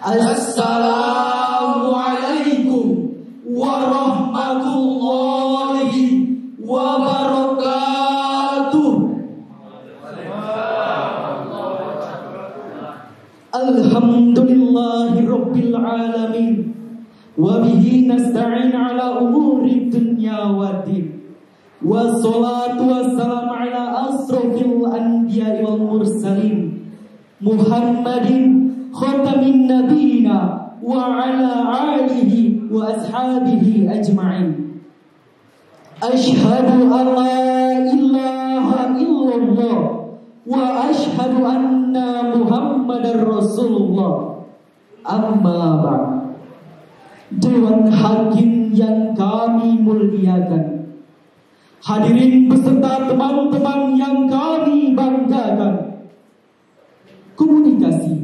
Assalamualaikum warahmatullahi wabarakatuh. Alhamdulillahi rabbil alamin. Wa bihi nasta'in ala umuri dunya waddin. Wassalatu wassalamu ala asrofil anbiya'i wal mursalin Muhammadin khatamin nabiyina wa ala alihi wa ashabihi ajma'in. Ashhadu an la ilaha illallah wa ashhadu anna Muhammadar Rasulullah. Amma ba'd. Dewan Hakim yang kami muliakan, hadirin beserta teman-teman yang kami banggakan. Komunikasi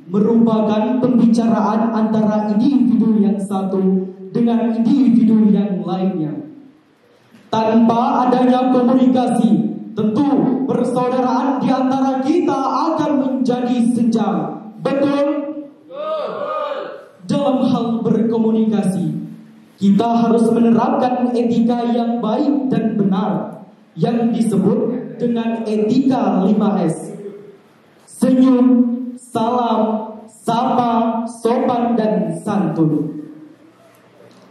merupakan pembicaraan antara individu yang satu dengan individu yang lainnya. Tanpa adanya komunikasi, tentu persaudaraan di antara kita akan menjadi senjang. Betul? Dalam hal berkomunikasi, kita harus menerapkan etika yang baik dan benar yang disebut dengan etika 5S. Senyum, salam, sapa, sopan, dan santun.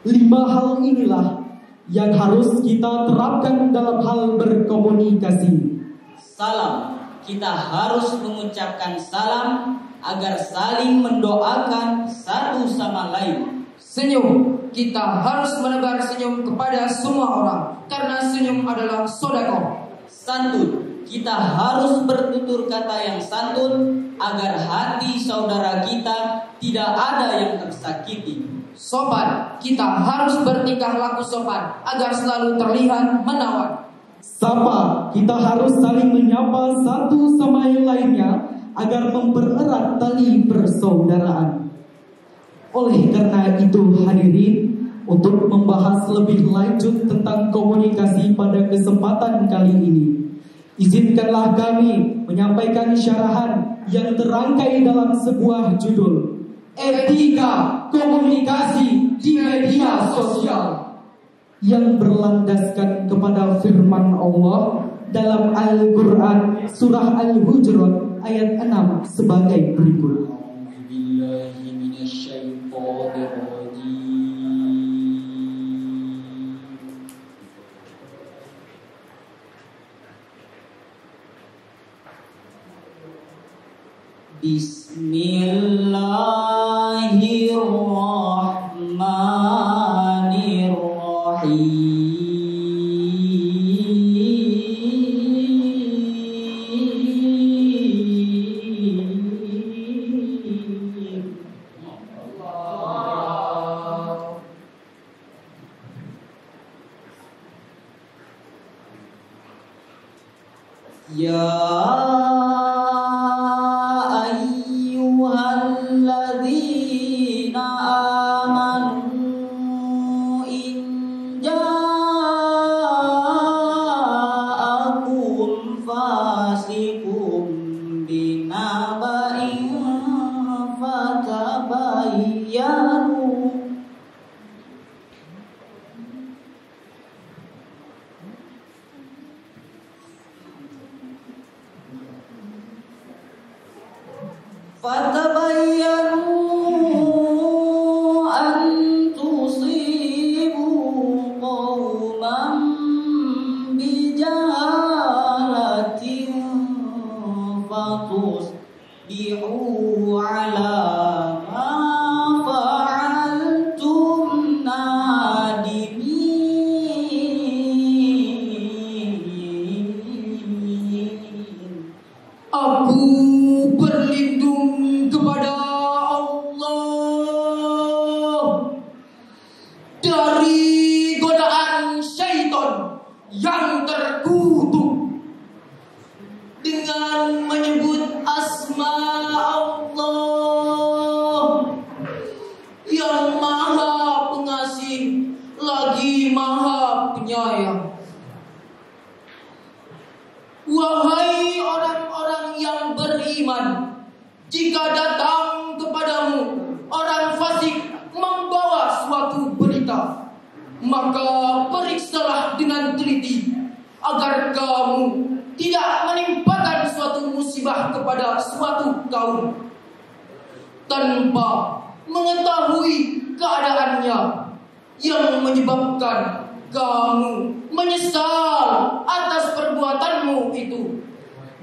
5 hal inilah yang harus kita terapkan dalam hal berkomunikasi. Salam, kita harus mengucapkan salam agar saling mendoakan satu sama lain. Senyum, kita harus menebar senyum kepada semua orang, karena senyum adalah sedekah. Santun, kita harus bertutur kata yang santun agar hati saudara kita tidak ada yang tersakiti. Sopan, kita harus bertingkah laku sopan agar selalu terlihat menawan. Sapa, kita harus saling menyapa satu sama yang lainnya agar mempererat tali persaudaraan. Oleh karena itu hadirin, untuk membahas lebih lanjut tentang komunikasi pada kesempatan kali ini, izinkanlah kami menyampaikan syarahan yang terangkai dalam sebuah judul, Etika Komunikasi di Media Sosial, yang berlandaskan kepada firman Allah dalam Al-Quran Surah Al-Hujurat ayat 6 sebagai berikut. Bismillahirrahmanirrahim. Ya ayyuhalladzina amanu in ja'akum fasiqun binaba'in fatabayyanu an tusibu qauman bijahalatin fatusbihu ala ma fa'altum nadimin. Aku berlindung kepada Allah dari godaan syaitan yang terkutuk dengan menyebut asma Allah Maka periksalah dengan teliti agar kamu tidak menimpakan suatu musibah kepada suatu kaum tanpa mengetahui keadaannya, yang menyebabkan kamu menyesal atas perbuatanmu itu.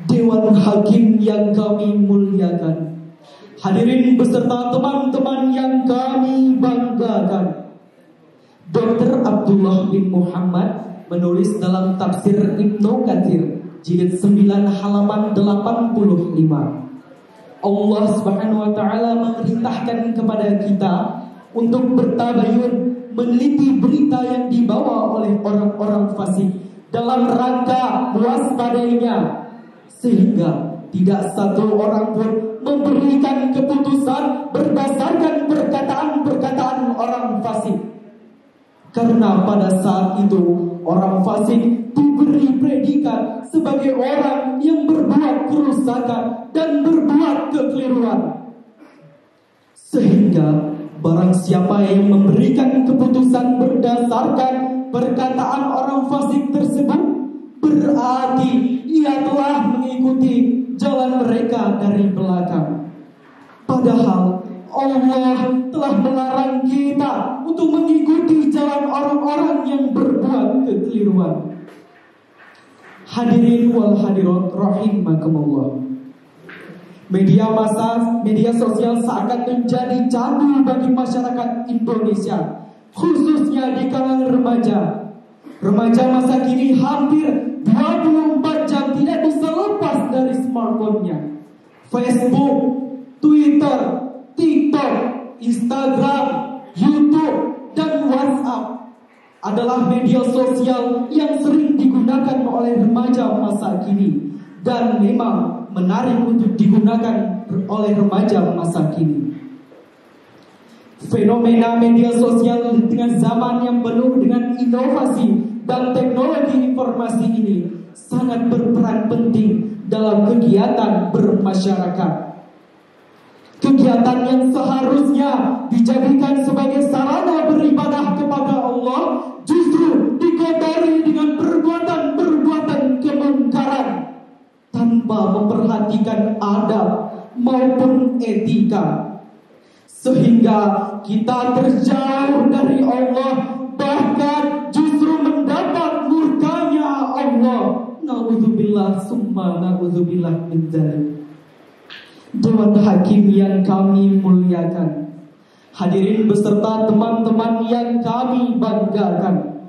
Dewan Hakim yang kami muliakan, hadirin beserta teman-teman yang kami banggakan, Dr. Abdullah bin Muhammad menulis dalam tafsir Ibnu Katsir jilid 9 halaman 85. Allah Subhanahu wa taala memerintahkan kepada kita untuk bertabayun, meneliti berita yang dibawa oleh orang-orang fasik dalam rangka waspadainya, sehingga tidak satu orang pun memberikan keputusan berdasarkan perkataan-perkataan orang fasik. Karena pada saat itu orang fasik diberi predikat sebagai orang yang berbuat kerusakan dan berbuat kekeliruan. Sehingga barang siapa yang memberikan keputusan berdasarkan perkataan orang fasik tersebut, berarti ia telah mengikuti jalan mereka dari belakang. Padahal Allah telah melarang kita untuk mengikuti jalan orang-orang yang berbuat kekeliruan. Hadirin wal hadirat rahimakumullah. Media sosial seakan menjadi candu bagi masyarakat Indonesia, khususnya di kalangan remaja. Remaja masa kini hampir 24 jam tidak bisa lepas dari smartphone-nya. Facebook, Twitter, TikTok, Instagram, YouTube, dan WhatsApp adalah media sosial yang sering digunakan oleh remaja masa kini dan memang menarik untuk digunakan oleh remaja masa kini. Fenomena media sosial dengan zaman yang penuh dengan inovasi dan teknologi informasi ini sangat berperan penting dalam kegiatan bermasyarakat. Kegiatan yang seharusnya dijadikan sebagai sarana beribadah kepada Allah justru dikotori dengan perbuatan-perbuatan kemungkaran tanpa memperhatikan adab maupun etika, sehingga kita terjauh dari Allah, bahkan justru mendapat murkanya Allah. Na'udzubillah summa na'udzubillah min dzalik. Dewan Hakim yang kami muliakan, hadirin beserta teman-teman yang kami banggakan,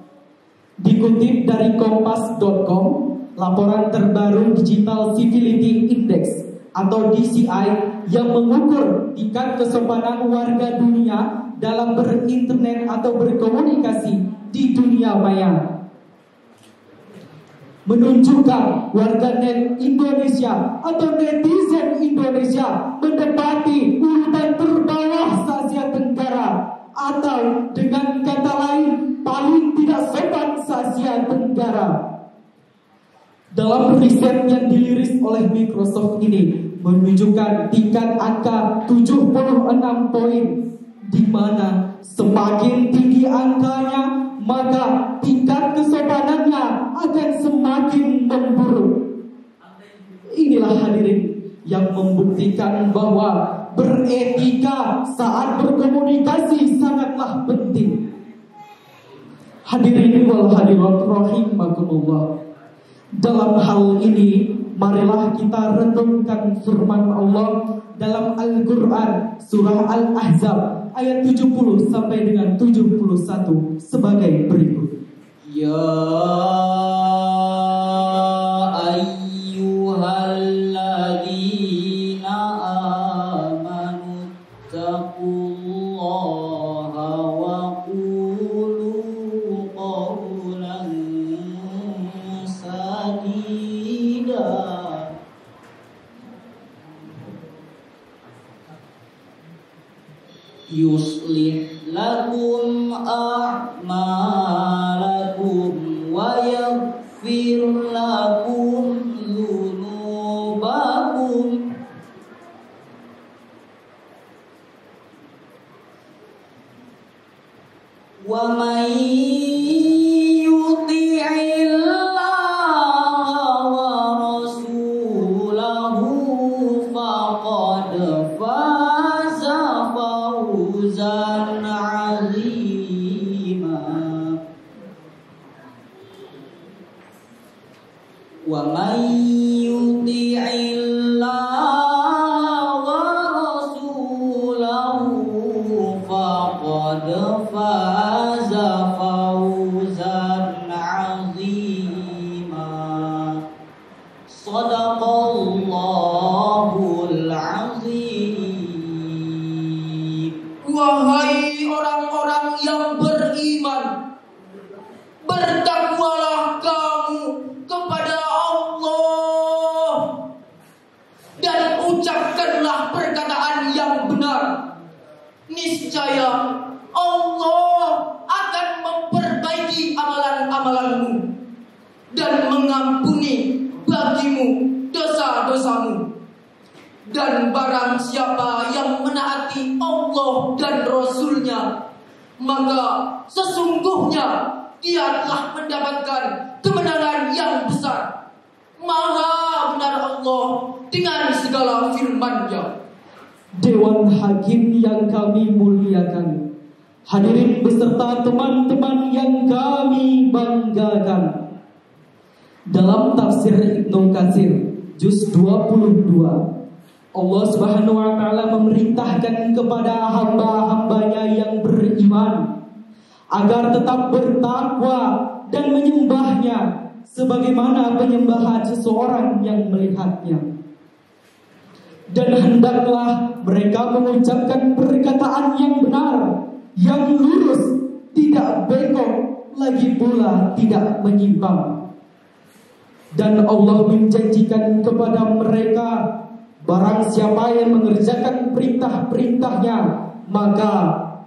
dikutip dari kompas.com, laporan terbaru Digital Civility Index atau DCI yang mengukur tingkat kesopanan warga dunia dalam berinternet atau berkomunikasi di dunia maya, menunjukkan warganet Indonesia atau netizen Indonesia mendapati urutan terbawah se-Asia Tenggara, atau dengan kata lain paling tidak sopan se-Asia Tenggara. Dalam riset yang dirilis oleh Microsoft ini menunjukkan tingkat angka 76 poin, di mana semakin tinggi angkanya maka tingkat kesopanannya akan semakin memburuk. Inilah hadirin yang membuktikan bahwa beretika saat berkomunikasi sangatlah penting. Hadirin wal hadirat rahimakumullah. Dalam hal ini, marilah kita renungkan firman Allah dalam Al-Quran surah Al-Ahzab ayat 70 sampai dengan 71 sebagai berikut. Ya ayyuhalladzina amanu taqullaha wa qulu qawlan sadida. Yuslih lakum a'malakum wa yaghfir lakum dzunubakum wa may فقد فاز فوزا عظيما صدق الله العظيم. Wahai orang-orang yang beriman, bertakwalah kamu kepada Allah dan ucapkanlah perkataan yang benar. Niscaya Allah akan memperbaiki amalan-amalanmu dan mengampuni bagimu dosa-dosamu. Dan barang siapa yang menaati Allah dan Rasul-Nya, maka sesungguhnya dia telah mendapatkan kemenangan yang besar. Maha benar Allah dengan segala firman-Nya. Dewan Hakim yang kami muliakan, hadirin beserta teman-teman yang kami banggakan. Dalam tafsir Ibnu Katsir juz 22, Allah Subhanahu wa taala memerintahkan kepada hamba-hambanya yang beriman agar tetap bertakwa dan menyembahnya sebagaimana penyembahan seseorang yang melihatnya. Dan hendaklah mereka mengucapkan perkataan yang benar, yang lurus, tidak bengkok, lagi pula tidak menyimpang. Dan Allah menjanjikan kepada mereka, barang siapa yang mengerjakan perintah-perintahnya, maka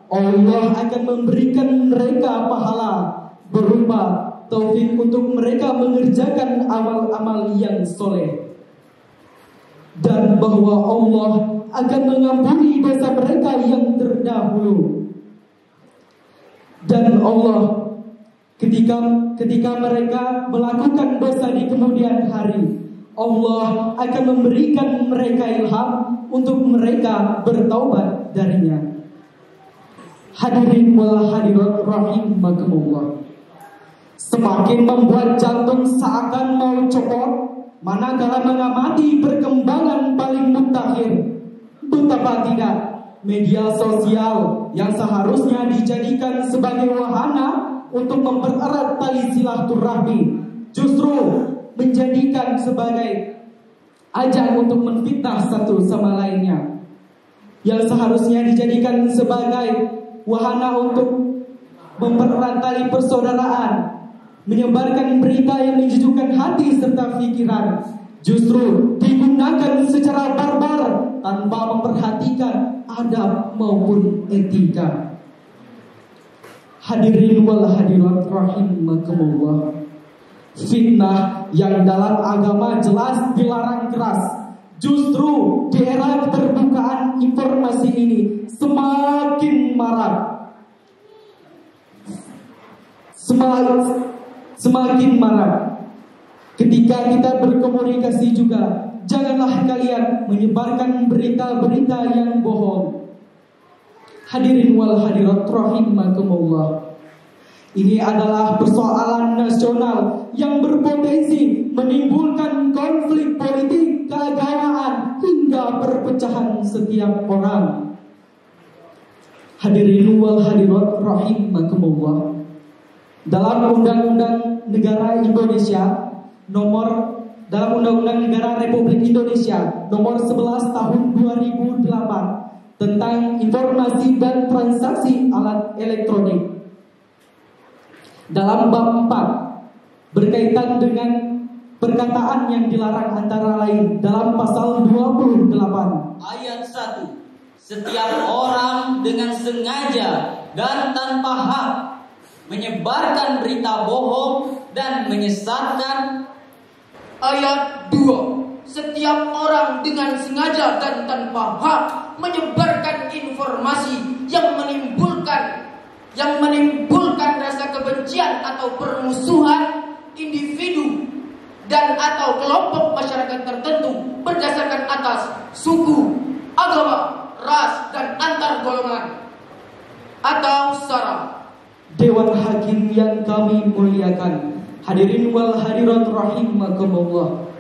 Allah akan memberikan mereka pahala berupa taufik untuk mereka mengerjakan amal-amal yang soleh. Dan bahwa Allah akan mengampuni dosa mereka yang terdahulu. Dan Allah ketika mereka melakukan dosa di kemudian hari, Allah akan memberikan mereka ilham untuk mereka bertaubat darinya. Hadirin wal hadirat rahimakumullah, semakin membuat jantung seakan mau copot manakala mengamati perkembangan paling mutakhir. Betapa tidak, media sosial yang seharusnya dijadikan sebagai wahana untuk mempererat tali silaturahmi justru menjadikan sebagai ajang untuk menfitnah satu sama lainnya. Yang seharusnya dijadikan sebagai wahana untuk mempererat tali persaudaraan, menyebarkan berita yang menjejukkan hati serta pikiran, justru digunakan secara barbar tanpa memperhatikan adab maupun etika. Hadirin wal hadirat rahimakumullah, fitnah yang dalam agama jelas dilarang keras, justru di era keterbukaan informasi ini semakin marak. Semakin marak. Ketika kita berkomunikasi juga, janganlah kalian menyebarkan berita-berita yang bohong. Hadirin wal hadirat rahimakumullah, ini adalah persoalan nasional yang berpotensi menimbulkan konflik politik, keagamaan, hingga perpecahan setiap orang. Hadirin wal hadirat rahimakumullah, dalam Undang-Undang Negara Indonesia dalam Undang-Undang Negara Republik Indonesia nomor 11 tahun 2008 tentang informasi dan transaksi alat elektronik, dalam bab 4 berkaitan dengan perkataan yang dilarang antara lain dalam pasal 28 ayat 1, setiap orang dengan sengaja dan tanpa hak menyebarkan berita bohong dan menyesatkan. Ayat 2, setiap orang dengan sengaja dan tanpa hak menyebarkan informasi yang menimbulkan rasa kebencian atau permusuhan individu dan atau kelompok masyarakat tertentu berdasarkan atas suku, agama, ras, dan antar golongan atau sara. Dewan Hakim yang kami muliakan, hadirin wal hadirat rahimakumullah,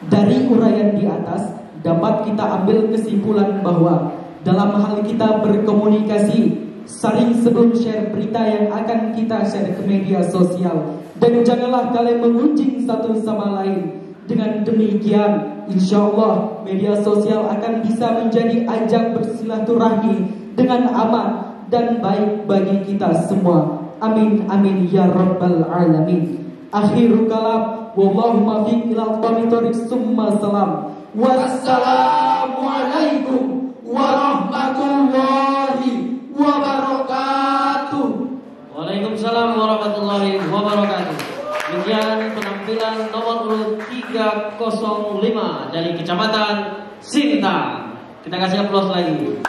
dari uraian di atas dapat kita ambil kesimpulan bahwa dalam hal kita berkomunikasi, Saring sebelum share berita yang akan kita share ke media sosial. Dan janganlah kalian mengunjing satu sama lain. Dengan demikian, insya Allah media sosial akan bisa menjadi ajang bersilaturahmi dengan aman dan baik bagi kita semua. Amin amin ya rabbal alamin. Akhirul kalam, wallahu muwaffiq ila aqwamit thoriq, summa salam. Wassalamualaikum warahmatullahi wabarakatuh. Waalaikumsalam warahmatullahi wabarakatuh. Demikian penampilan nomor urut 305 dari Kecamatan Sintang. Kita kasih aplaus lagi.